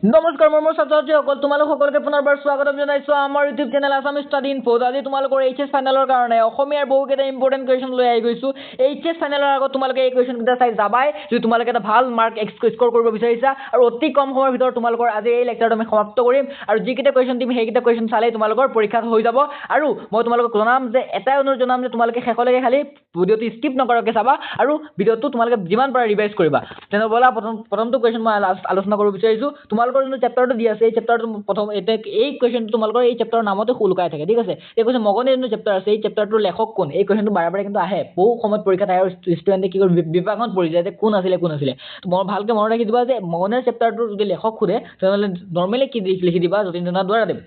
নমস্কাৰ মোৰ ছাত্ৰ-ছাত্ৰীসকল, তোমালোক সকলোকে পুনৰবাৰ স্বাগতম জনাইছোঁ আমাৰ YouTube channel Assamese study info. আজি তোমালোকৰ এইচএছ ফাইনেলৰ কাৰণে অসমীয়াৰ বহুকেইটা ইম্পৰ্টেণ্ট কুৱেশ্যন লৈ আহি গৈছোঁ। এইচএছ ফাইনেলৰ আগত তোমালোকে এই কুৱেশ্যনকেইটা চাই যাবাই যদি তোমালোকে এটা ভাল মাৰ্ক স্ক'ৰ কৰিব বিচাৰিছা, আৰু অতি কম সময়ৰ ভিতৰত তোমালোকৰ আজি এই লেকচাৰটো আমি সমাপ্ত কৰিম। আৰু যিকেইটা কুৱেশ্যন দিম সেইকেইটা কুৱেশ্যন চালেই তোমালোকৰ পৰীক্ষাত হৈ যাব। আৰু মই তোমালোকক জনাম যে এটাই অনুৰোধ জনাম যে তোমালোকে শেষলৈকে খালি ভিডিঅ'টো স্কিপ নকৰাকৈ চাবা আৰু ভিডিঅ'টো তোমালোকে যিমান পাৰা ৰিভাইজ কৰিবা। তেনে ব'লা প্ৰথমটো কুৱেশ্যন মই আলোচনা কৰিব বিচাৰিছোঁ। তোমালোকৰ যোনটো চেপ্টাৰটো দি আছে এই চেপ্টাৰটো প্ৰথম এই কুৱেশ্যনটো তোমালোকৰ এই চেপ্টাৰৰ নামতে লুকাই থাকে, ঠিক আছে। এই কৈছে মগনিৰ যোনটো চেপ্টাৰ আছে এই চেপ্টাৰটোৰ লেখক কোন, এই কুৱেশ্যনটো বাৰে বাৰে কিন্তু আহে বহু সময়ত পৰীক্ষাত আহে আৰু ষ্টুডেণ্টে কি কৰে বিভাগত পৰি যায় যে কোন আছিলে। মই ভালকৈ মনত ৰাখি দিবা যে মগনিৰ চেপ্টাৰটোৰ যদি লেখক সোধে তেনেহ'লে নৰ্মেলি কি লিখি দিবা যতীন্দ্ৰনাথ দুৱৰাদেৱ।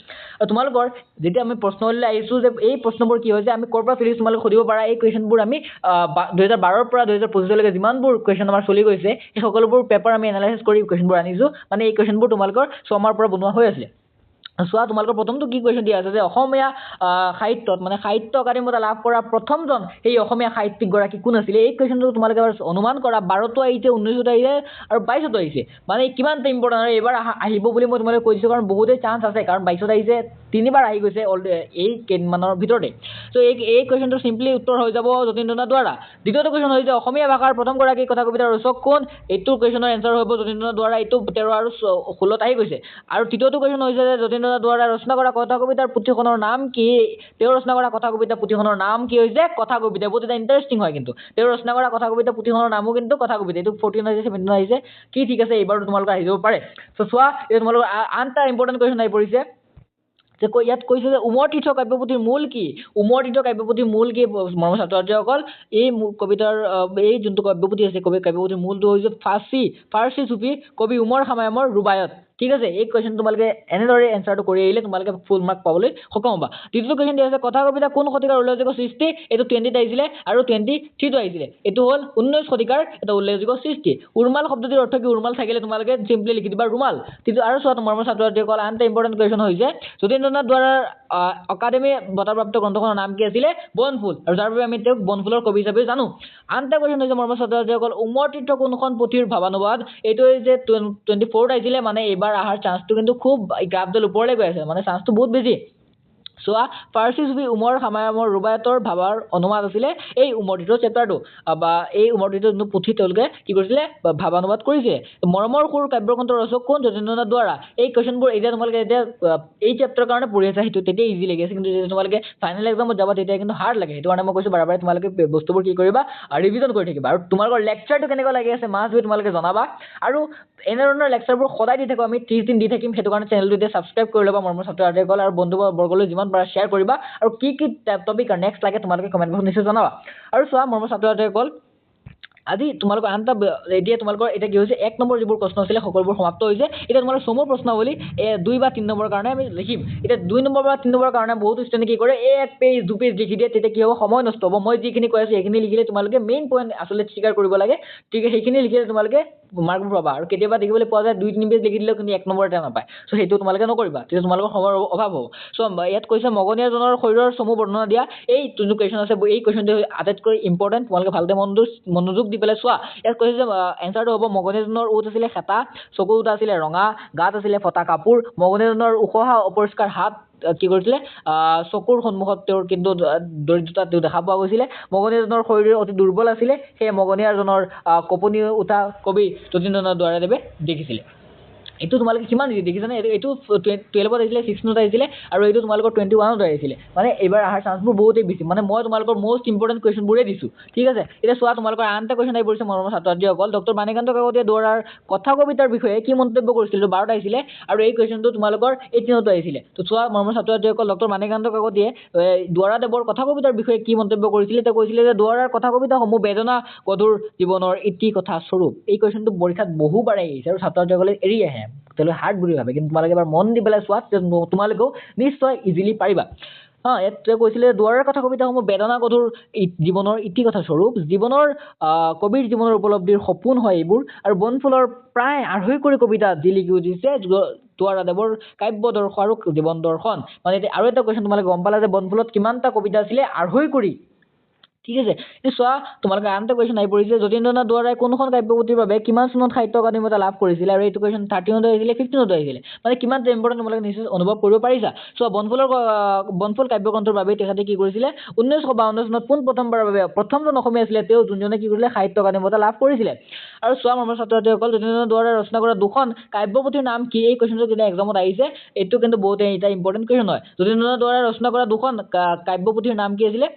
আৰু তোমালোকৰ যেতিয়া আমি প্ৰশ্নলৈ আহিছোঁ যে এই প্ৰশ্নবোৰ কি হৈছে আমি ক'ৰ পৰা চলিছোঁ তোমালোকে সুধিব পাৰা। এই কুৱেশ্যনবোৰ আমি 2012 পৰা 2025লৈকে যিমানবোৰ কুৱেশ্যন আমাৰ চলি গৈছে সেই সকলোবোৰ পেপাৰ আমি এনালাইচিছ কৰি কুৱেশ্যনবোৰ আনিছোঁ। মানে এই কুৱেশ্যনবোৰ তোমালোকৰ ছমাহৰ পৰা বনোৱা হৈ আছে। চোৱা তোমালোকৰ প্ৰথমটো কি কুৱেশ্যন দিয়া আছে যে অসমীয়া সাহিত্যত মানে সাহিত্য একাডেমী বঁটা লাভ কৰা প্ৰথমজন সেই অসমীয়া সাহিত্যিকগৰাকী কোন আছিলে। এই কুৱেশ্যনটো তোমালোকে অনুমান কৰা 12তো আহিছে, 19তো আহিছে আৰু 22তো আহিছে। মানে কিমানটা ইম্পৰ্টেণ্ট আৰু এইবাৰ আহিব বুলি মই তোমালোকে কৈ দিছোঁ, কাৰণ বহুতেই চান্স আছে, কাৰণ 22তো আহিছে, 3বাৰ আহি গৈছে এই কেইদিনমানৰ ভিতৰতে। ত' এই কুৱেশ্যনটো চিম্পলি উত্তৰ হৈ যাব যতীন্দ্ৰনাথ দুৱৰা। দ্বিতীয়টো কুৱেশ্যন হৈছে অসমীয়া ভাষাৰ প্ৰথমগৰাকী কথা কবিতাৰ ৰচক কোন, এইটো কুৱেশ্যনৰ এনচাৰ হ'ব যতীন্দ্ৰনাথ দুৱৰা। এইটো 13 আৰু 16 আহি গৈছে। আৰু তৃতীয়টো কুৱেশ্যন হৈছে যে যতীন্দ্ৰনাথ দুৱৰাই ৰচনা কৰা কথা কবিতাৰ পুথিখনৰ নাম কি, তেওঁ ৰচনা কৰা কথা কবিতা পুথিখনৰ নাম কি হৈছে কথা কবিতা। বহুত এটা ইণ্টাৰেষ্টিং হয় কিন্তু তেওঁ ৰচনা কৰা কথা কবিতা পুথিখনৰ নামো কিন্তু কথা কবিতা। এইটো 14 আহিছে, 17 আহিছে, কি ঠিক আছে এইবাৰো তোমালোকে আহি যাব পাৰে। চ' চোৱা এতিয়া তোমালোকৰ আন এটা ইম্পৰ্টেণ্ট কুৱেশ্যন আহি পৰিছে যে ইয়াত কৈছে যে উমৰ তীৰ্থ কাব্যপুথিৰ মূল কি। উমৰ তীৰ্থ কাব্যপুথিৰ মূল কি মৰমৰ ছাত্ৰ-ছাত্ৰীসকল, এই কবিতাৰ এই যোনটো কাব্যপুথি আছে কাব্যপুথিৰ মূলটো হৈছে ফাৰ্চী চুফি কবি উমৰ খামায়ামৰ ৰুবায়ত, ঠিক আছে। এই কুৱেশ্যন তোমালোকে এনেদৰে এনচাৰটো কৰি আহিলে তোমালোকে ফুল মাৰ্ক পাবলৈ সক্ষম হ'বা। দ্বিতীয়টো কুৱেশ্যন দিয়া আছে কথা কবিতা কোন শতিকাৰ উল্লেখযোগ্য সৃষ্টি, এইটো 20ত আহিছিলে আৰু 23তো আহিছিলে। এইটো হ'ল 19 শতিকাৰ এটা উল্লেখযোগ্য সৃষ্টি। উৰ্মাল শব্দটিৰ অৰ্থ কি, উৰ্মাল থাকিলে তোমালোকে চিম্পলি লিখি দিবা ৰুমাল। আৰু চোৱা তোমাৰ ছাত্ৰ-ছাত্ৰীসকল আন এটা ইম্পৰ্টেণ্ট কুৱেশ্যন হৈছে যতীন্দ্ৰনাথ দুৱৰাৰ অকাডেমী বঁটাপ্ৰাপ্ত গ্ৰন্থখনৰ নাম কি আছিলে, বনফুল, আৰু যাৰ বাবে আমি তেওঁক বনফুলৰ কবি হিচাপে জানো। আন এটা কুৱেশ্যন হৈছে মৰমৰ ছাত্ৰ-ছাত্ৰীসকল উমৰ তীৰ্থ কোনখন পুথিৰ ভাৱানুবাদ, এইটো হৈছে 24ত আহিছিলে। মানে এইবাৰ অহাৰ চান্সটো কিন্তু খুব গ্ৰাফডাল ওপৰলৈ গৈ আছে, মানে চান্সটো বহুত বেছি। চোৱা ফাৰ্চী ছবি উমৰ খামায়ামৰ ৰুবায়তৰ ভাৱাৰ অনুবাদ আছিলে এই উমৰ তীৰ্থ চেপ্টাৰটো, বা এই উমৰ তীৰ্থ যোনটো পুথি তেওঁলোকে কি কৰিছিলে ভাৱানুবাদ কৰিছিলে। মৰমৰ সুৰ কাব্যগ্ৰন্থৰ ৰচক কোন, যতীন্দ্ৰনাথ দুৱৰা। এই কুৱেশ্যনবোৰ এতিয়া তোমালোকে এতিয়া এই চেপ্টাৰৰ কাৰণে পঢ়ি আছা সেইটো তেতিয়া ইজি লাগি আছে, কিন্তু যেতিয়া তোমালোকে ফাইনেল এক্সামত যাবা তেতিয়া কিন্তু হাৰ্ড লাগে। সেইটো কাৰণে মই কৈছোঁ বাৰে বাৰে তোমালোকে বস্তুবোৰ কি কৰিবা ৰিভিজন কৰি থাকিবা। আৰু তোমালোকৰ লেকচাৰটো কেনেকুৱা লাগি আছে মাছ ধৰি তোমালোকে জনাবা। আৰু এনেধৰণৰ লেকচাৰবোৰ সদায় দি থাকোঁ আমি, 30 দিন দি থাকিম। সেইটো কাৰণে চেনেলটো এতিয়া ছাবস্ক্ৰাইব কৰি ল'বা মৰমৰ ছাত্ৰ-ছাত্ৰীসকল, আৰু বন্ধুবৰ্গলৈ যিমান পাৰা শ্বেয়াৰ কৰিবা। আৰু কি টপিক নেক্সট লাগে তোমালোকে কমেণ্ট বক্সত নিশ্চয় জনাবা। আৰু চোৱা মৰমৰ ছাত্ৰ-ছাত্ৰীসকল আজি তোমালোকৰ আন এটা এতিয়া তোমালোকৰ এতিয়া কি হৈছে 1 নম্বৰ যিবোৰ প্ৰশ্ন আছিলে সকলোবোৰ সমাপ্ত হৈছে। এতিয়া তোমালোকৰ চমু প্ৰশ্নাৱলী 2 বা 3 নম্বৰৰ কাৰণে আমি লিখিম। এতিয়া 2 নম্বৰ বা 3 নম্বৰৰ কাৰণে বহুত ষ্টুডেণ্টে কি কৰে 1 পেজ 2 পেজ লিখি দিয়ে, তেতিয়া কি হ'ব সময় নষ্ট হ'ব। মই যিখিনি কৈ আছোঁ সেইখিনি লিখিলে তোমালোকে মেইন পইণ্ট আচলতে স্বীকাৰ কৰিব লাগে, ঠিক আছে। সেইখিনি লিখিলে তোমালোকে মাৰ্কবোৰ পাবা। আৰু কেতিয়াবা দেখিবলৈ পোৱা যায় 2-3 পেজ লিখি দিলেও কিন্তু 1 নম্বৰ এটা নাপায়। চ' সেইটো তোমালোকে নকৰিবা, তেতিয়া তোমালোকৰ সময়ৰ অভাৱ হ'ব। চ' ইয়াত কৈছে মগনীয়াজনৰ শৰীৰৰ চমু বৰ্ণনা দিয়া। এই যোনটো কুৱেশ্যন আছে এই কুৱেশ্যনটো আটাইতকৈ ইম্পৰ্টেণ্ট, তোমালোকে ভালকৈ মনোযোগ দি পেলাই চোৱা। ইয়াত কৈছে যে এনচাৰটো হ'ব মগনীয়াজনৰ ওঁঠ আছিলে হেতা, চকু দুটা আছিলে ৰঙা, গাত আছিলে ফটা কাপোৰ, মগনীয়াজনৰ উশাহ অপৰিষ্কাৰ হাত কি কৰিছিলে চকুৰ সন্মুখত তেওঁৰ কিন্তু দৰিদ্ৰতা তেওঁ দেখা পোৱা গৈছিলে। মগনীয়াজনৰ শৰীৰ অতি দুৰ্বল আছিলে, সেয়ে মগনীয়াজনৰ কঁপনি উঠা কবি যতীন্দ্ৰনাথ দুৱৰাদেৱে দেখিছিলে। এইটো তোমালোকে কিমান দেখিছানে, এইটো 12ত আহিছিলে, 16ত আহিছিলে, আৰু এইটো তোমালোকৰ 21ত আহিছিলে। মানে এইবাৰ অহাৰ চান্সবোৰ বহুতেই বেছি। মানে মই তোমালোকৰ মষ্ট ইম্পৰ্টেণ্ট কুৱেশ্যনবোৰেই দিছোঁ, ঠিক আছে। এতিয়া চোৱা তোমালোকৰ আন এটা কুৱেশ্যন আহি পৰিছে মৰমৰ ছাত্ৰ-ছাত্ৰীসকল, ডক্টৰ বাণীকান্ত কাকতিয়ে দুৱৰাৰ কথা কবিতাৰ বিষয়ে কি মন্তব্য কৰিছিল। 12ত আহিছিলে, আৰু এই কুৱেশ্যনটো তোমালোকৰ 18ত আহিছিলে। তো চোৱা মৰমৰ ছাত্ৰ-ছাত্ৰীসকল ডক্টৰ বাণীকান্ত কাকতিয়ে দুৱৰাদেৱৰ কথা কবিতাৰ বিষয়ে কি মন্তব্য কৰিছিলে। তেওঁ কৈছিলে যে দুৱৰাৰ কথা কবিতাসমূহ বেদনা গধুৰ জীৱনৰ ইতি কথা স্বৰূপ। এই কুৱেশ্যনটো পৰীক্ষাত বহুবাৰ আহিছে আৰু ছাত্ৰ-ছাত্ৰীসকলে এৰি আহে, তেওঁলোকে হাৰ্ড বুলি ভাবে, কিন্তু তোমালোকে এবাৰ মন দি পেলাই চোৱা তোমালোকেও নিশ্চয় ইজিলি পাৰিবা। ইয়াত তেওঁ কৈছিলে দুৱৰাৰ কথা কবিতাসমূহ বেদনা গধুৰ জীৱনৰ ইতি কথা স্বৰূপ, জীৱনৰ কবিৰ জীৱনৰ উপলব্ধিৰ সপোন হয় এইবোৰ। আৰু বনফুলৰ প্ৰায় 250 কৰি কবিতা যি লিখি উঠিছে দুৱৰাদেৱৰ কাব্যদৰ্শ আৰু জীৱন দৰ্শন। মানে আৰু এটা কুৱেশ্যন তোমালোকে গম পালা যে বনফুলত কিমানটা কবিতা আছিলে, 250 কৰি। ঠিক আছে চোৱা তোমালোকে আন এটা কুৱেশ্যন আহি পৰিছে যতীন্দ্ৰনাথ দুৱৰাই কোনখন কাব্যপুথিৰ বাবে কিমান চনত সাহিত্য অকাডেমী বঁটা লাভ কৰিছিলে আৰু এইটো কুৱেশ্যন 13ত আহিছিলে 15ত আহিছিলে মানে কিমান ইম্পৰ্টেণ্ট তোমালোকে নিশ্চয় অনুভৱ কৰিব পাৰিছা চোৱা বনফুল কাব্যগ্ৰন্থৰ বাবে তেখেতে কি কৰিছিলে 1952 চনত পোনপ্ৰথমবাৰৰ বাবে প্ৰথমজন অসমীয়া আছিলে তেওঁ যোনজনে কি কৰিছিলে সাহিত্য অকাডেমী বঁটা লাভ কৰিছিলে আৰু চোৱা মৰমৰ ছাত্ৰ ছাত্ৰীসকল যতীন্দ্ৰনাথ দুৱৰাই ৰচনা কৰা দুখন কাব্যপুথিৰ নাম কি এই কুৱেশ্যনটো যেতিয়া এক্সামত আহিছে এইটো কিন্তু বহুত এটা ইম্পৰ্টেণ্ট কুৱেশ্যন হয় যতীন্দ্ৰনাথ দুৱৰাই ৰচনা কৰা দুখন কাব্যপুথিৰ নাম কি আছিলে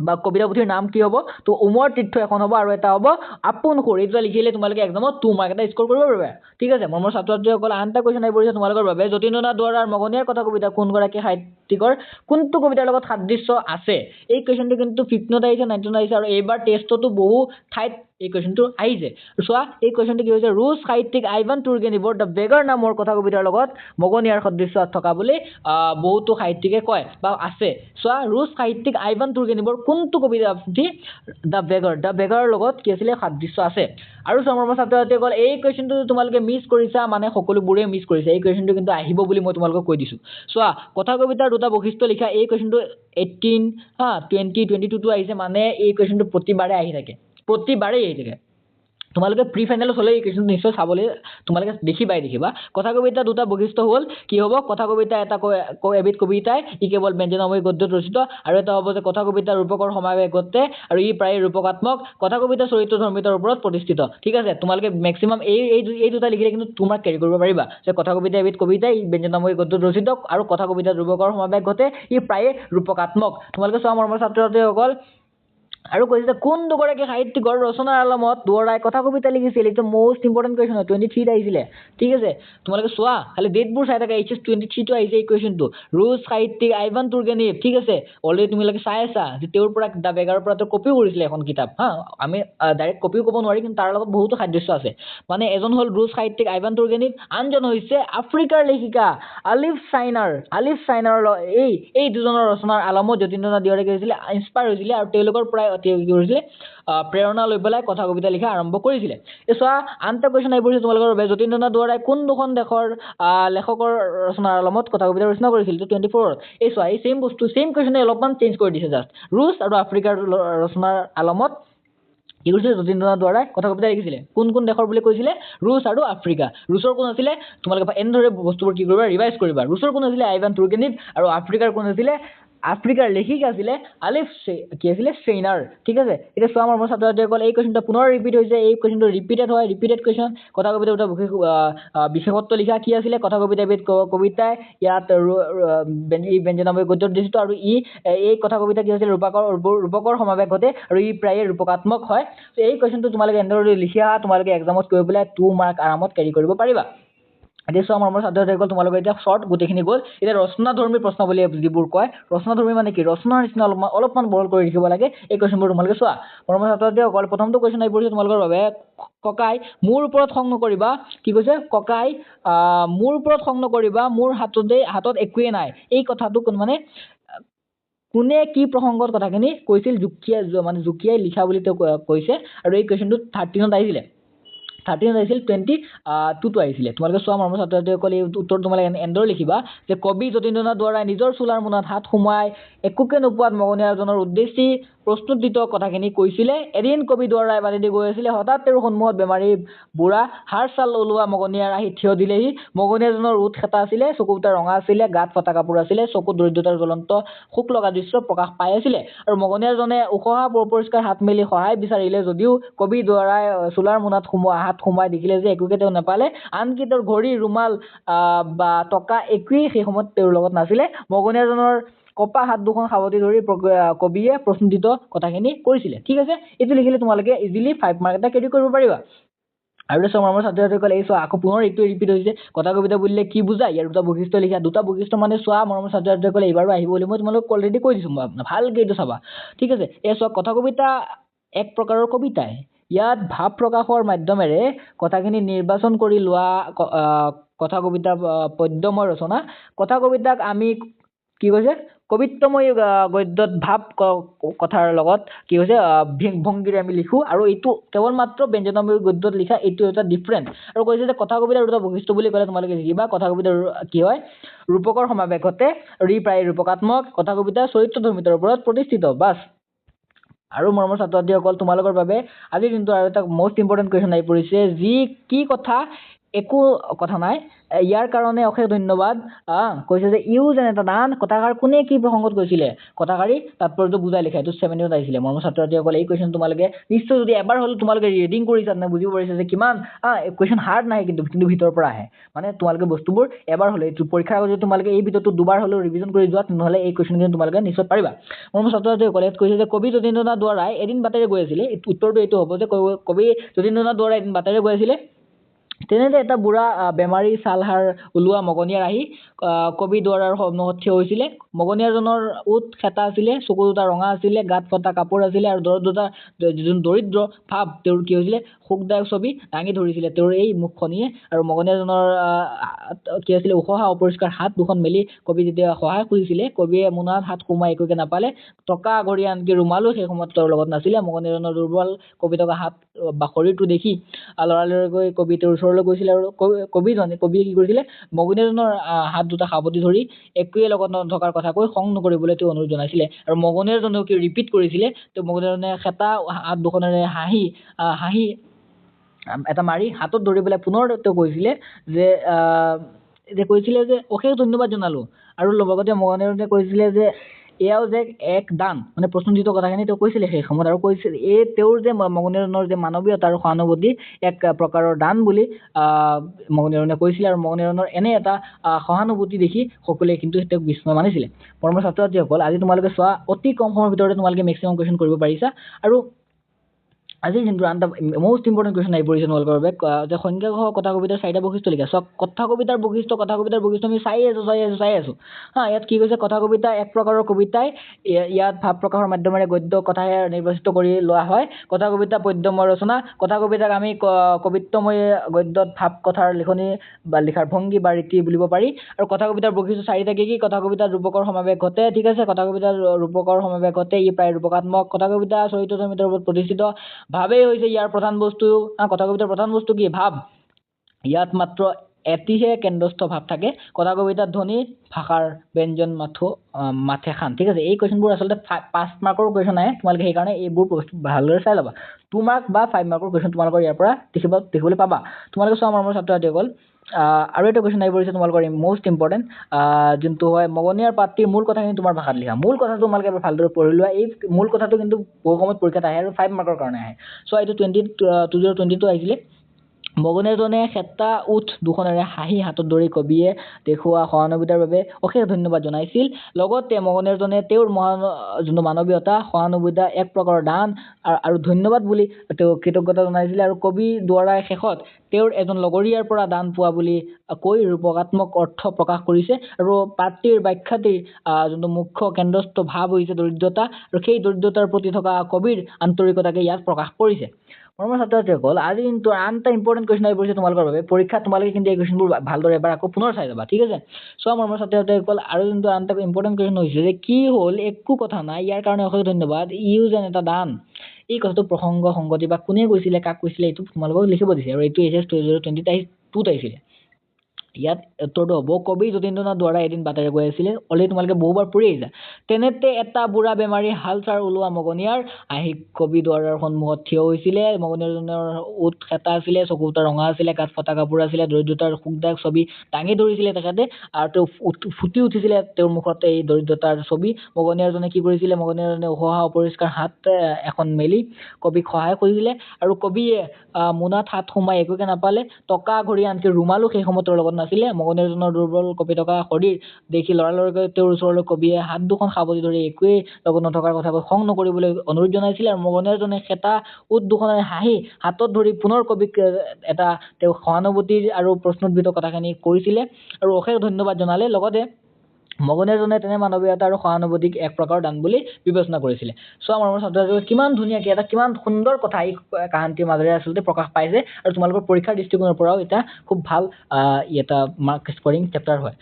বা কবিতা পুথিৰ নাম কি হ'ব তো উমৰ তীৰ্থ এখন হ'ব আৰু এটা হ'ব আপোন সুৰ এইটো লিখিলে তোমালোকে এক্সামত 2 মাৰ্ক এটা স্ক'ৰ কৰিব পাৰিবা ঠিক আছে মোৰ ছাত্ৰ ছাত্ৰীসকল আন এটা কুৱেশ্যন আহি পৰিছে তোমালোকৰ বাবে যতীন্দ্ৰনাথ দুৱৰাৰ মগনিয়াৰ কথা কবিতা কোনগৰাকী সাহিত্যিকৰ কোনটো কবিতাৰ লগত সাদৃশ্য আছে এই কুৱেশ্যনটো কিন্তু 15ত আহিছে 19ত আহিছে আৰু এইবাৰ টেষ্টতো বহু ঠাইত এই কুৱেশ্যনটো আহিছে চোৱা এই কুৱেশ্যনটো কি হৈছে ৰুছ সাহিত্যিক আইভান তুৰ্গেনিভৰ দ্য বেগাৰ নামৰ কথা কবিতাৰ লগত মগনিয়াৰ সদৃশ্য থকা বুলি বহুতো সাহিত্যিকে কয় বা আছে চোৱা ৰুছ সাহিত্যিক আইভান তুৰ্গেনিভৰ কোনটো কবিতা পুথি দ্য বেগাৰৰ লগত কি আছিলে সাদৃশ্য আছে আৰু চমৰ ছাত্ৰ ছাত্ৰীসকল এই কুৱেশ্যনটো তোমালোকে মিছ কৰিছা মানে সকলোবোৰে মিছ কৰিছে এই কুৱেশ্যনটো কিন্তু আহিব বুলি মই তোমালোকক কৈ দিছোঁ চোৱা কথা কবিতাৰ দুটা বৈশিষ্ট্য লিখা এই কুৱেশ্যনটো 18 20 22টো আহিছে মানে এই কুৱেশ্যনটো প্ৰতিবাৰে আহি থাকে তোমালোকে প্ৰি ফাইনেলত হ'লে এই কুৱেশ্যনটো নিশ্চয় চাবলৈ তোমালোকে দেখিবা কথা কবিতা দুটা বৈশিষ্ট্য হ'ল কি হ'ব কথা কবিতা এটা এবিধ কবিতাই ই কেৱল ব্যঞ্জনাময়ী গদ্যত ৰচিত আৰু এটা হ'ব যে কথা কবিতাৰ ৰূপকৰ সমাৱেশতে আৰু ই প্ৰায়ে ৰূপকাত্মক কথা কবিতা চৰিত্ৰ ধৰ্মিতাৰ ওপৰত প্ৰতিষ্ঠিত ঠিক আছে তোমালোকে মেক্সিমাম এই দুটা লিখিলে কিন্তু তোমাক কেৰি কৰিব পাৰিবা যে কথা কবিতা এবিধ কবিতাই ই ব্যঞ্জনাময়ী গদ্যত ৰচিত আৰু কথা কবিতাৰ ৰূপকৰ সমাৱেশ ঘটে ই প্ৰায়ে ৰূপকাত্মক তোমালোকে চোৱা মৰমৰ ছাত্ৰ ছাত্ৰীসকল আৰু কৈছে যে কোন দুগৰাকী সাহিত্যিকৰ ৰচনাৰ আলমত দুৱৰাই কথা কবিতা লিখিছিল এইটো মোষ্ট ইম্পৰ্টেণ্ট কুৱেশ্যন হয় 23ত আহিছিলে ঠিক আছে তোমালোকে চোৱা খালি ডেটবোৰ চাই থাকা HS 23টো আহিছে এই কুৱেশ্যনটো ৰুছ সাহিত্যিক আইভান তুৰ্গেনিভ ঠিক আছে অলৰেডি তোমালোকে চাই আছা যে তেওঁৰ পৰা দ্য বেগাৰৰ পৰা তেওঁ কপিও কৰিছিলে এখন কিতাপ আমি ডাইৰেক্ট কপিও ক'ব নোৱাৰি কিন্তু তাৰ লগত বহুতো সাদৃশ্য আছে মানে এজন হ'ল ৰুছ সাহিত্যিক আইভান তুৰ্গেনিভ আনজন হৈছে আফ্ৰিকাৰ লেখিকা আলিফ চাইনাৰ এই দুজনৰ ৰচনাৰ আলমত যতীন্দ্ৰনাথ দুৱৰাই কৰিছিলে ইনস্পায়াৰ হৈছিলে আৰু তেওঁলোকৰ পৰাই কি কৰিছিলে প্ৰেৰণা লৈ পেলাই কথা কবিতা লিখা আৰম্ভ কৰিছিলে এই চোৱা আন এটা কুৱেশ্যন আহি পৰিছে তোমালোকৰ বাবে যতীন্দ্ৰনাথ দুৱৰাই কোন দুখন দেশৰ লেখকৰ ৰচনাৰ আলমত কথা কবিতা ৰচনা কৰিছিল 24ত এই চোৱা এই ছেম কুৱেশ্যনে অলপমান চেঞ্জ কৰি দিছে জাষ্ট ৰুছ আৰু আফ্ৰিকাৰ ৰচনাৰ আলমত কি কৰিছিলে যতীন্দ্ৰনাথ দুৱৰাই কথা কবিতা লিখিছিলে কোন দেশৰ বুলি কৈছিলে ৰুছ আৰু আফ্ৰিকা ৰুছৰ কোন আছিলে তোমালোকে এনেদৰে বস্তুবোৰ কি কৰিবা ৰিভাইজ কৰিবা ৰুছৰ কোন আছিলে আইভান তুৰ্গেনিভ আৰু আফ্ৰিকাৰ কোন আছিলে আফ্ৰিকাৰ লেখিকা আছিলে আলিফ কি আছিলে চেইনাৰ ঠিক আছে এতিয়া চোৱা আমাৰ ছাত্ৰ ছাত্ৰীসকল এই কুৱেশ্যনটো পুনৰ ৰিপিট হৈছে এই কুৱেশ্যনটো ৰিপিটেড কুৱেশ্যন কথা কবিতাৰ দুটা বিশেষত্ব লিখা কি আছিলে কথা কবিতা এবিধ কবিতাই ইয়াত ব্যঞ্জনাময়ী গদ্যত ৰচিত আৰু এই কথা কবিতা কি হৈছিল ৰূপকৰ সমাৱেশ ঘটে আৰু ই প্ৰায়ে ৰূপকাত্মক হয় এই কুৱেশ্যনটো তোমালোকে এনেদৰে লিখি আহা তোমালোকে এক্সামত কৰি পেলাই 2 মাৰ্ক আৰামত কেৰি কৰিব পাৰিবা এতিয়া চোৱা আমাৰ ছাত্ৰ ছাত্ৰীসকল তোমালোকে এতিয়া শ্বৰ্ট গোটেইখিনি গ'ল এতিয়া ৰচনাধৰ্মী প্ৰশ্ন বুলি যিবোৰ কয় ৰচনাধৰ্মী মানে কি ৰচনাৰ নিচিনা অলপমান বহল কৰি লিখিব লাগে এই কুৱেশ্যনবোৰ তোমালোকে চোৱা মৰমৰ ছাত্ৰ ছাত্ৰীসকল প্ৰথমটো কুৱেশ্যন আহি পৰিছে তোমালোকৰ বাবে ককাই মোৰ ওপৰত খং নকৰিবা কি কৈছে ককাই মোৰ ওপৰত খং নকৰিবা মোৰ হাতত একোৱেই নাই এই কথাটো মানে কোনে কি প্ৰসংগত কথাখিনি কৈছিল জুকিয়াই লিখা বুলি তেওঁ কৈছে আৰু এই কুৱেশ্যনটো 13ত আহিছিলে 22টো আহিছিলে তোমালোকে চোৱা মৰমৰ ছাত্ৰ ছাত্ৰীসকল এই উত্তৰ তোমালোকে এনেদৰে লিখিবা যে কবি যতীন্দ্ৰনাথ দুৱৰাই নিজৰ চোলাৰ মোনাত হাত সোমাই একোকে নোপোৱাত মগনিয়াৰজনৰ উদ্দেশ্যি প্ৰস্তুত কথাখিনি কৈছিলে এদিন কবি দুৱৰাই বাটেদি গৈ আছিলে হঠাৎ তেওঁৰ সন্মুখত বেমাৰী বুঢ়া হাৰ চাল ওলোৱা মগনিয়াৰ আহি থিয় দিলেহি মগনিয়াৰজনৰ ওঠ খেতা আছিলে চকুটা ৰঙা আছিলে গাত ফটা কাপোৰ আছিলে চকুত দৰিদ্ৰতাৰ জ্বলন্ত শোক লগা দৃশ্য প্ৰকাশ পাই আছিলে আৰু মগনিয়াৰজনে উখহা পৰিষ্কাৰ হাত মেলি সহায় বিচাৰিলে যদিও কবি দুৱৰাই চোলাৰ মোনাত হাত সোমাই দেখিলে যে একোকে তেওঁ নাপালে আনকি তেওঁৰ ঘড়ী ৰুমাল বা টকা একোৱেই সেই সময়ত তেওঁৰ লগত নাছিলে মগনিয়াৰজনৰ কপা হাত দুখন সাৱটি ধৰি কবিয়ে প্ৰশ্নোত্তৰিত কথাখিনি কৰিছিলে ঠিক আছে এইটো লিখিলে তোমালোকে ইজিলি 5 মাৰ্ক এটা কেৰি কৰিব পাৰিবা আৰু আমাৰ ছাত্ৰ ছাত্ৰীসকল এই চোৱা আকৌ পুনৰ এইটো ৰিপিট হৈছে কথা কবিতা বুলিলে কি বুজা ইয়াৰ দুটা বৈশিষ্ট্য মানে চোৱা মৰমৰ ছাত্ৰ ছাত্ৰীসকলে এইবাৰো আহিব বুলি মই তোমালোকক অলৰেডি কৈ দিছোঁ ভালকৈ এইটো চাবা ঠিক আছে এই চোৱা কথা কবিতা এক প্ৰকাৰৰ কবিতাই ইয়াত ভাৱ প্ৰকাশৰ মাধ্যমেৰে কথাখিনি নিৰ্বাচন কৰি লোৱা কথা কবিতা পদ্যময় ৰচনা কথা কবিতাক আমি কি কৈছে কবিত্বময় গদ্যত ভাৱ কথাৰ লগত কি হৈছে ভংগীৰে আমি লিখোঁ আৰু এইটো কেৱল মাত্ৰ ব্যঞ্জনাময় গদ্যত লিখা এইটো এটা ডিফাৰেণ্ট আৰু কৈছে যে কথা কবিতাৰ দুটা বৈশিষ্ট্য বুলি ক'লে তোমালোকে লিখিবা কথা কবিতাৰ কি হয় ৰূপকৰ সমাৱেশতে আৰু ই প্ৰায় ৰূপকাত্মক কথা কবিতা চৰিত্ৰ ধৰ্মিতাৰ ওপৰত প্ৰতিষ্ঠিত বাছ আৰু মৰমৰ ছাত্ৰ ছাত্ৰীসকল তোমালোকৰ বাবে আজিৰ দিনটো আৰু এটা মোষ্ট ইম্পৰ্টেণ্ট কুৱেশ্যন আহি পৰিছে যি কি কথা একো কথা নাই ইয়াৰ কাৰণে অশেষ ধন্যবাদ কৈছে যে ইউ যেন এটা দান কথাষাৰ কোনে কি প্ৰসংগত কৈছিলে কথাষাৰি তাৎপৰ্য বুজাই লিখা এইটো 7ত আহিছিলে মৰমৰ ছাত্ৰ ছাত্ৰীসকল এই কুৱেশ্যন তোমালোকে নিশ্চয় যদি এবাৰ হ'লেও তোমালোকে ৰিডিং কৰিছা তেনে বুজিব পাৰিছা যে কিমান কুৱেশ্যন হাৰ্ড নাহে কিন্তু ভিতৰৰ পৰা আহে মানে তোমালোকে বস্তুবোৰ এবাৰ হ'লে এইটো পৰীক্ষাৰ আগত যদি তোমালোকে এই ভিডিঅ'টো দুবাৰ হ'লেও ৰিভিজন কৰি যোৱা তেনেহ'লে এই কুৱেশ্যনখিনি তোমালোকে নিশ্চয় পাৰিবা মৰমৰ ছাত্ৰ ছাত্ৰীসকলে কৈছে যে কবি যতীন্দ্ৰনাথ দুৱৰাই এদিন বাটেৰে গৈ আছিলে উত্তৰটো এইটো হ'ব যে কবি যতীন্দ্ৰনাথ দুৱৰাই এদিন বাটেৰে গৈ আছিলে তেনেতে এটা বুঢ়া বেমাৰী ছালহাৰ ওলোৱা মগনীয়াৰ আহি কবি দুৱাৰৰ সন্মুখত থিয় হৈছিলে মগনীয়াজনৰ ওঠ খেতা আছিলে চকু দুটা ৰঙা আছিলে গাত ফটা কাপোৰ আছিলে আৰু যোন দৰিদ্ৰ ভাৱ তেওঁৰ কি হৈছিলে সুখদায়ক ছবি দাঙি ধৰিছিলে তেওঁৰ এই মুখখনিয়ে আৰু মগনীয়াজনৰ কি আছিলে উশাহ অপৰিষ্কাৰ হাত দুখন মেলি কবি যেতিয়া সহায় খুজিছিলে কবিয়ে মোনাত হাত সোমাই একোকে নাপালে টকা ঘড়ী আনকি ৰুমালো সেই সময়ত তেওঁৰ লগত নাছিলে মগনীয়াজনৰ দুৰ্বল কবি থকা হাত বা শৰীৰটো দেখি লৰালৰিকৈ কবি তেওঁৰ ওচৰলৈ গৈছিলে আৰু কবিয়ে কি কৰিছিলে মগনীয়াজনৰ হাত দুটা সাৱটি ধৰি একোৱে লগত নথকাৰ কথা কৈ খং নকৰিবলৈ তেওঁ অনুৰোধ জনাইছিলে আৰু মগনীয়াজনেও কি ৰিপিট কৰিছিলে তেওঁ মগনীয়াজনে খেতা হাত দুখনেৰে হাঁহি এটা মাৰি হাতত ধৰি পেলাই পুনৰ তেওঁ কৈছিলে যে অশেষ ধন্যবাদ জনালো আৰু লগতে মগনীয়াজনে কৈছিলে যে এয়াও যে এক দান মানে প্ৰশ্নজিত কথাখিনি তেওঁ কৈছিলে সেই সময়ত আৰু কৈছিলে তেওঁৰ যে মগনীয়াজনৰ যে মানৱীয়তা আৰু সহানুভূতি এক প্ৰকাৰৰ দান বুলি মগনীয়াজনে কৈছিলে আৰু মগনীয়াজনৰ এনে এটা সহানুভূতি দেখি সকলোৱে কিন্তু তেওঁক বিস্ময় মানিছিলে মৰমৰ ছাত্ৰ ছাত্ৰীসকল আজি তোমালোকে চোৱা অতি কম সময়ৰ ভিতৰতে তোমালোকে মেক্সিমাম কুৱেশ্যন কৰিব পাৰিছা আৰু আজি যোনটো আনটা মোষ্ট ইম্পৰ্টেণ্ট কুৱেশ্যন আহি পৰিছে তোমালোকৰ বাবে যে সংখ্যাসহ কথা কবিতাৰ 4টা বৈশিষ্ট্য লিখা চোৱা কথা কবিতাৰ বৈশিষ্ট্য আমি চাই আছো ইয়াত কি কৈছে কথা কবিতা এক প্ৰকাৰৰ কবিতাই ইয়াত ভাৱ প্ৰকাশৰ মাধ্যমেৰে গদ্য কথাহে নিৰ্বাচিত কৰি লোৱা হয় কথা কবিতা পদ্যময় ৰচনা কথা কবিতাক আমি কবিত্বময় গদ্যত ভাৱ কথাৰ লিখনি বা লিখাৰ ভংগী বা ৰীতি বুলিব পাৰি আৰু কথা কবিতাৰ বৈশিষ্ট্য 4টা কি কথা কবিতাৰ ৰূপকৰ সমাৱেশ ঘটে ঠিক আছে কথা কবিতাৰ ৰূপকৰ সমাৱেশ ঘটে ই প্ৰায় ৰূপকাত্মক কথা কবিতা চৰিত্ৰ সমিতিৰ ওপৰত প্ৰতিষ্ঠিত ভাৱেই হৈছে ইয়াৰ প্ৰধান বস্তু কথা কবিতাৰ প্ৰধান বস্তু কি ভাৱ ইয়াত মাত্ৰ এটিহে কেন্দ্ৰস্থ ভাৱ থাকে কথা কবিতাৰ ধ্বনি ভাষাৰ ব্যঞ্জন মাথে খান ঠিক আছে এই কুৱেশ্যনবোৰ আচলতে 5 মাৰ্কৰ কুৱেশ্যন আহে তোমালোকে সেইকাৰণে এইবোৰ ভালদৰে চাই ল'বা 2 মাৰ্ক বা 5 মাৰ্কৰ কুৱেশ্যন তোমালোকৰ ইয়াৰ পৰা দেখিবলৈ পাবা তোমালোকে চোৱা মৰমৰ ছাত্ৰ ছাত্ৰীসকল আৰু এটা কুৱেশ্যন আহি পৰিছে তোমালোকৰ মোষ্ট ইম্পৰ্টেণ্ট যোনটো হয় মগনীয়াৰ পাত্ৰীৰ মূল কথাখিনি তোমাৰ ভাষাত লিখা মূল কথাটো তোমালোকে এবাৰ ভালদৰে পঢ়ি লোৱা এই মূল কথাটো কিন্তু বহু সময়ত পৰীক্ষাত আহে আৰু 5 মাৰ্কৰ কাৰণে আহে চ' এইটো 2022 আহিছিলে মগনীয়াজনে খেতা উঠ দুখনেৰে হাঁহি হাতত ধৰি কবিয়ে দেখুওৱা সহানুভূতিৰ বাবে অশেষ ধন্যবাদ জনাইছিল লগতে মগনীয়াজনে তেওঁৰ যোনটো মানৱীয়তা সহানুভূতি এক প্ৰকাৰৰ দান আৰু ধন্যবাদ বুলি তেওঁ কৃতজ্ঞতা জনাইছিলে আৰু কবি দুৱাৰাই শেষত তেওঁৰ এজন লগৰীয়াৰ পৰা দান পোৱা বুলি কৈ ৰূপকাত্মক অৰ্থ প্ৰকাশ কৰিছে আৰু পাত্ৰীৰ ব্যাখ্যাটিৰ যোনটো মুখ্য কেন্দ্ৰস্থ ভাৱ হৈছে দৰিদ্ৰতা আৰু সেই দৰিদ্ৰতাৰ প্ৰতি থকা কবিৰ আন্তৰিকতাকে ইয়াত প্ৰকাশ কৰিছে মৰমৰ ছাত্ৰ ছাত্ৰীসকল আজি কিন্তু আনটা ইম্পৰ্টেণ্ট কুৱেশ্যন আহি পৰিছে তোমালোকৰ বাবে পৰীক্ষাত তোমালোকে কিন্তু এই কুৱেশ্যনবোৰ ভালদৰে এবাৰ আকৌ পুনৰ চাই যাবা ঠিক আছে চোৱা মৰমৰ ছাত্ৰ ছাত্ৰীসকল আৰু যোনটো আনটা ইম্পৰ্টেণ্ট কুৱেশ্যন হৈছে যে কি হ'ল একো কথা নাই ইয়াৰ কাৰণে অশেষ ধন্যবাদ ইউ যেন এটা দান এই কথাটো প্ৰসংগ সংগতি বা কোনে কৈছিলে কাক কৈছিলে এইটো তোমালোকক লিখিব দিছে আৰু এইটো HS 2022 আহিছিলে ইয়াত উত্তৰটো হ'ব কবি যতীন্দ্ৰনাথ দুৱৰাই এদিন বাটেৰে গৈ আছিলে অলৰেডি তোমালোকে বহুবাৰ পঢ়ি আহিছা তেনেতে এটা বুঢ়া বেমাৰী হালচাৰ ওলোৱা মগনীয়াৰ আহি কবি দুৱাৰৰ সন্মুখত থিয় হৈছিলে মগনীয়াজনৰ ওঠ খেতা আছিলে চকু দুটা ৰঙা আছিলে গাত ফটা কাপোৰ আছিলে দৰিদ্ৰতাৰ সুখদায়ক ছবি দাঙি ধৰিছিলে তেখেতে আৰু তেওঁ ফুটি উঠিছিলে তেওঁৰ মুখত এই দৰিদ্ৰতাৰ ছবি মগনীয়াজনে কি কৰিছিলে মগনীয়াজনে উশাহ অপৰিষ্কাৰ হাত এখন মেলি কবিক সহায় কৰিছিলে আৰু কবিয়ে মোনাত হাত সোমাই একোকে নাপালে টকা ঘড়ী আনকি ৰুমালো সেই সময়ত তেওঁৰ লগত নাছিলে মগনীয়াজনৰ দুৰ্বল কপি থকা শৰীৰ দেখি লৰালৰিকৈ তেওঁৰ ওচৰলৈ কবিয়ে হাত দুখন সাৱটি ধৰি একোৱেই লগত নথকাৰ কথা কৈ খং নকৰিবলৈ অনুৰোধ জনাইছিলে আৰু মগনীয়াজনে খেতা উঠ দুখনেৰে হাঁহি হাতত ধৰি পুনৰ কবিক এটা তেওঁ সহানুভূতিৰ আৰু প্ৰশ্নোদ্ভূত কথাখিনি কৰিছিলে আৰু অশেষ ধন্যবাদ জনালে লগতে মগনীয়াজনে তেনে মানৱীয়তা আৰু সহানুভূতিক এক প্ৰকাৰৰ দান বুলি বিবেচনা কৰিছিলে চোৱা মৰমৰ ছাত্ৰ-ছাত্ৰীসকল কিমান ধুনীয়াকৈ এটা কিমান সুন্দৰ কথা এই কাহিনীৰ মাজেৰে আচলতে প্ৰকাশ পাইছে আৰু তোমালোকৰ পৰীক্ষাৰ দৃষ্টিকোণৰ পৰাও এটা খুব ভাল এটা মাৰ্ক স্কৰিং চেপ্টাৰ হয়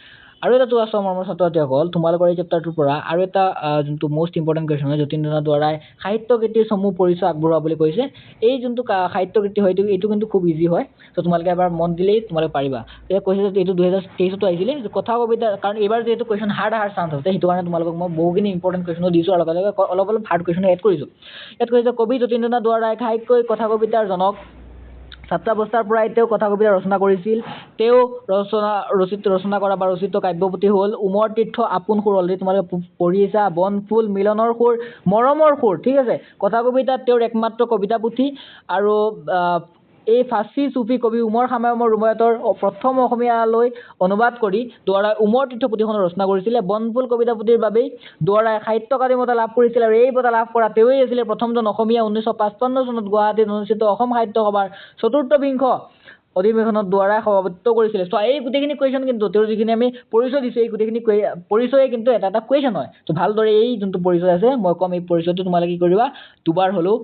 আৰু এটা চোৱা মৰমৰ ছাত্ৰ-ছাত্ৰীসকল, তোমালোকৰ এই চেপ্টাৰটোৰ পৰা আৰু এটা যোনটো মষ্ট ইম্পৰ্টেণ্ট কুৱেশ্যন হয়, যতীন্দ্ৰনাথ দুৱৰাই সাহিত্য কৃতিৰ সমূহ পৰিচয় আগবঢ়োৱা বুলি কৈছে। এই যোনটো সাহিত্য কৃতি হয় এইটো কিন্তু খুব ইজি হয়। ত' তোমালোকে এবাৰ মন দিলেই তোমালোকে পাৰিবা। এতিয়া কৈছে যে এইটো 2023 আহিছিলে কথা কবিতা, কাৰণ এইবাৰ যিহেতু কুৱেশ্যন হাৰ্ড চান্স আছে, সেইটো কাৰণে তোমালোকক মই বহুখিনি ইম্পৰ্টেণ্ট কুৱেশ্যনো দিছোঁ আৰু লগে অলপ হাৰ্ড কুৱেশ্যনো এড কৰিছোঁ। ইয়াত কৈছে কবি যতীন্দ্ৰনাথ দুৱৰাই ঘাইকৈ কথা কবিতাৰ জনক। ছাত্ৰাৱস্থাৰ পৰাই তেওঁ কথা কবিতা ৰচনা কৰিছিল। তেওঁ ৰচনা কৰা বা ৰচিত কাব্যপুথি হ'ল উমৰ তীৰ্থ আপোন সুৰ, অলৰেডি তোমালোকে পঢ়িছা, বনফুল, মিলনৰ সুৰ, মৰমৰ সুৰ, ঠিক আছে। কথা কবিতাত তেওঁৰ একমাত্ৰ কবিতা পুথি। আৰু এই ফাৰ্চী চুফী কবি উমৰ খায়ামৰ ৰুবায়তৰ প্ৰথম অসমীয়ালৈ অনুবাদ কৰি দুৱৰাই উমৰ তীৰ্থ পুথিখন ৰচনা কৰিছিলে। বনফুল কবিতা পুথিৰ বাবেই দুৱৰাই সাহিত্য একাডেমী বঁটা লাভ কৰিছিল, আৰু এই বঁটা লাভ কৰা তেওঁৱেই আছিলে প্ৰথমজন অসমীয়া। 1955 চনত গুৱাহাটীত অনুষ্ঠিত অসম সাহিত্য সভাৰ চতুৰ্থবিংশ অধিৱেশনত দুৱৰাই সভাপতিত্ব কৰিছিলে। চ' এই গোটেইখিনি কুৱেশ্যন কিন্তু তেওঁৰ যিখিনি আমি পৰিচয় দিছোঁ, এই গোটেইখিনি পৰিচয়ে কিন্তু এটা কুৱেশ্যন হয়। ত' ভালদৰে এই যোনটো পৰিচয় আছে, মই ক'ম এই পৰিচয়টো তোমালোকে কি কৰিবা, দুবাৰ হ'লেও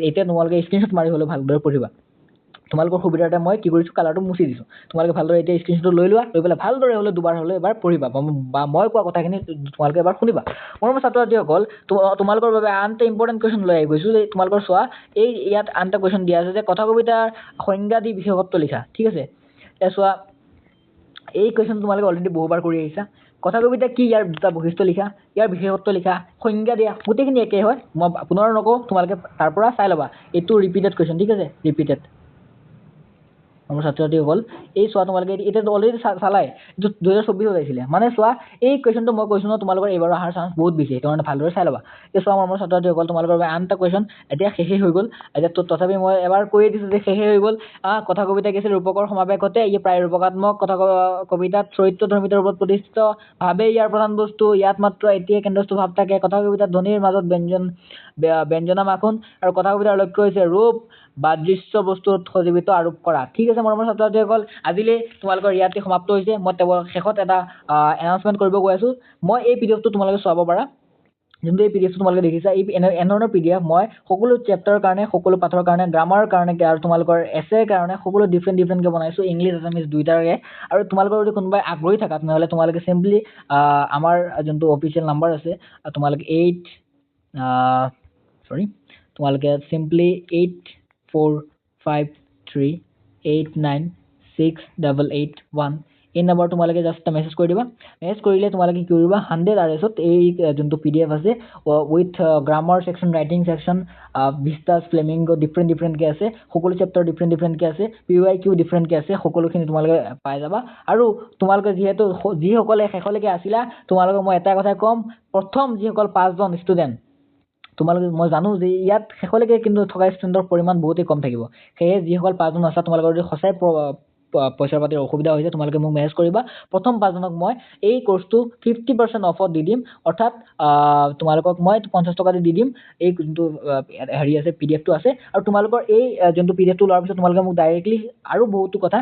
এতিয়া তোমালোকে স্ক্ৰীনশ্বট মাৰি হ'লেও ভালদৰে পঢ়িবা। তোমালোকৰ সুবিধাৰ্থে মই কি কৰিছোঁ, কালাৰটো মুছি দিছোঁ। তোমালোকে ভালদৰে এতিয়া স্ক্ৰীনশ্বটটো লৈ লোৱা, লৈ পেলাই ভালদৰে হ'লেও দুবাৰ হ'লেও এবাৰ পঢ়িবা, বা মই কোৱা কথাখিনি তোমালোকে এবাৰ শুনিবা। মৰমৰ ছাত্ৰ-ছাত্ৰীসকল, তোমালোকৰ বাবে আন এটা ইম্পৰ্টেণ্ট কুৱেশ্যন লৈ আহি গৈছোঁ। যে তোমালোকৰ চোৱা, ইয়াত আন এটা কুৱেশ্যন দিয়া আছে যে কথা কবিতাৰ সংজ্ঞা দি বিশেষত্ব লিখা, ঠিক আছে। এতিয়া চোৱা, এই কুৱেশ্যন তোমালোকে অলৰেডি বহুবাৰ কৰি আহিছা। কথা কবিতা কি, ইয়াৰ দুটা বৈশিষ্ট্য লিখা, ইয়াৰ বিশেষত্ব লিখা, সংজ্ঞা দিয়া, গোটেইখিনি একেই হয়। মই পুনৰ নকওঁ, তোমালোকে তাৰ পৰা চাই ল'বা। এইটো ৰিপিটেড কুৱেশ্যন, ঠিক আছে, ৰিপিটেড। আমাৰ ছাত্ৰ-ছাত্ৰীসকল, এই চোৱা তোমালোকে এতিয়াতো অলৰেডি চালাই, এইটো 2024 আহিছিলে। মানে চোৱা, এই কুৱেশ্যনটো মই কৈছোঁ ন, তোমালোকৰ এইবাৰ অহাৰ চান্স বহুত বেছি, সেইটো কাৰণে ভালদৰে চাই ল'বা। এতিয়া চোৱা আমাৰ ছাত্ৰ-ছাত্ৰীসকল, তোমালোকৰ বাবে আন এটা কুৱেশ্যন এতিয়া শেষেই হৈ গ'ল। এতিয়া তথাপি মই এবাৰ কৈয়ে দিছোঁ যে শেষেই হৈ গ'ল। কথা কবিতা কি আছিল, ৰূপকৰ সমাৱেশ ঘটে। ই প্ৰায় ৰূপকাত্মক কথা কবিতাত চৰিত্ৰ ধৰ্মিতাৰ ওপৰত প্ৰতিষ্ঠিতভাৱে ইয়াৰ প্ৰধান বস্তু। ইয়াত মাত্ৰ এটিয়ে কেন্দ্ৰস্থ ভাৱ থাকে। কথা কবিতাত ধ্বনিৰ মাজত ব্যঞ্জনা মাখোন, আৰু কথা কবিতাৰ লক্ষ্য হৈছে ৰূপ বা দৃশ্য বস্তুত সজীৱিত আৰোপ কৰা। ঠিক আছে মৰমৰ ছাত্ৰ-ছাত্ৰীসকল, আজিলৈ তোমালোকৰ ইয়াতে সমাপ্ত হৈছে। মই শেষত এটা এনাউন্সমেণ্ট কৰিব গৈ আছোঁ। মই এই পিডিএফটো তোমালোকে চাব পাৰা। যোনটো এই পিডিএফটো তোমালোকে দেখিছা, এই এনেধৰণৰ পিডিএফ মই সকলো চেপ্টাৰৰ কাৰণে, সকলো পাঠৰ কাৰণে, গ্ৰামাৰৰ কাৰণে আৰু তোমালোকৰ এছেৰ কাৰণে সকলো ডিফাৰেণ্টকৈ বনাইছোঁ, ইংলিছ আছামিজ দুইটাৰে। আৰু তোমালোকৰ যদি কোনোবাই আগ্ৰহী থাকা, তেনেহ'লে তোমালোকে চিম্পলি আমাৰ যোনটো অফিচিয়েল নাম্বাৰ আছে, তোমালোকে তোমালোকে চিম্পলি 8453896881 এই নম্বৰ তোমালোকে জাষ্ট এটা মেছেজ কৰি দিবা। মেছেজ কৰিলে তোমালোকে কি কৰিবা, 100 RSত এই যোনটো PDF আছে, with grammar section, writing section, Vistas, Flamingo, ডিফাৰেণ্টকৈ আছে, সকলো চেপ্টাৰ ডিফাৰেণ্টকৈ আছে, PYQ ডিফাৰেণ্টকৈ আছে, সকলোখিনি তোমালোকে পাই যাবা। আৰু তোমালোকে যিসকলে শেষলৈকে আছিলা, তোমালোকক মই এটা কথাই ক'ম, প্ৰথম যিসকল 5জন ষ্টুডেণ্ট, মই জানো যে ইয়াত শেষলৈকে কিন্তু থকা ষ্টুডেণ্টৰ পৰিমাণ বহুতেই কম থাকিব। সেয়ে যিসকল 5জন আছা, তোমালোকৰ যদি সঁচাই পইচা পাতিৰ অসুবিধা হৈছে, তোমালোকে মোক মেছেজ কৰিবা। প্ৰথম 5জনক মই এই কোৰ্চটো 50% অফত দি দিম, অৰ্থাৎ তোমালোকক মই 50 টকা দি দিম। এই যোনটো হেৰি আছে, PDFটো আছে। আৰু তোমালোকৰ এই যোনটো PDFটো লোৱাৰ পিছত তোমালোকে মোক ডাইৰেক্টলি আৰু বহুতো কথা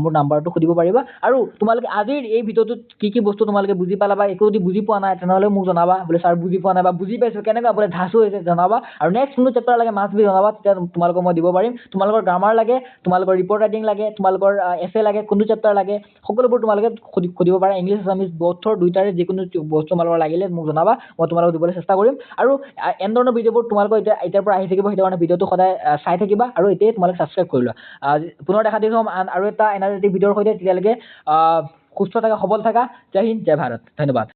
মোৰ নাম্বাৰটো সুধিব পাৰিবা। আৰু তোমালোকে আজিৰ এই ভিডিঅ'টোত কি বস্তু তোমালোকে বুজি পালা, বা একো যদি বুজি পোৱা নাই, তেনেহ'লে মোক জনাবা, বোলে ছাৰ বুজি পোৱা নাই বা বুজি পাইছোঁ, কেনেকুৱা বোলে ধাচু হৈছে, জনাবা। আৰু নেক্সট কোনটো চেপ্টাৰ লাগে মাষ্ট বি জনাবা, তেতিয়া তোমালোকক মই দিব পাৰিম। তোমালোকৰ গ্ৰামাৰ লাগে, তোমালোকৰ ৰিপৰ্ট ৰাইটিং লাগে, তোমালোকৰ এছে লাগে, কোনটো চেপ্টাৰ লাগে, সকলোবোৰ তোমালোকে সুধিব পাৰা। ইংলিছ আছামিজ বোথৰ দুইটাৰে যিকোনো বস্তু তোমালোকৰ লাগিলে মোক জনাবা, মই তোমালোকক দিবলৈ চেষ্টা কৰিম। আৰু এনেধৰণৰ ভিডিঅ'বোৰ তোমালোকৰ এতিয়াৰ পৰা আহি থাকিব, সেইটো কাৰণে ভিডিঅ'টো সদায় চাই থাকিবা, আৰু এতিয়াই তোমালোকে ছাবস্ক্ৰাইব কৰি লোৱা। পুনৰ দেখা দিছোঁ আৰু এটা এনাৰ্জেটিক ভিডিঅ'ৰ সৈতে। তেতিয়ালৈকে সুস্থ থাকা, সবল থাকা। জয় হিন্দ, জয় ভাৰত, ধন্যবাদ।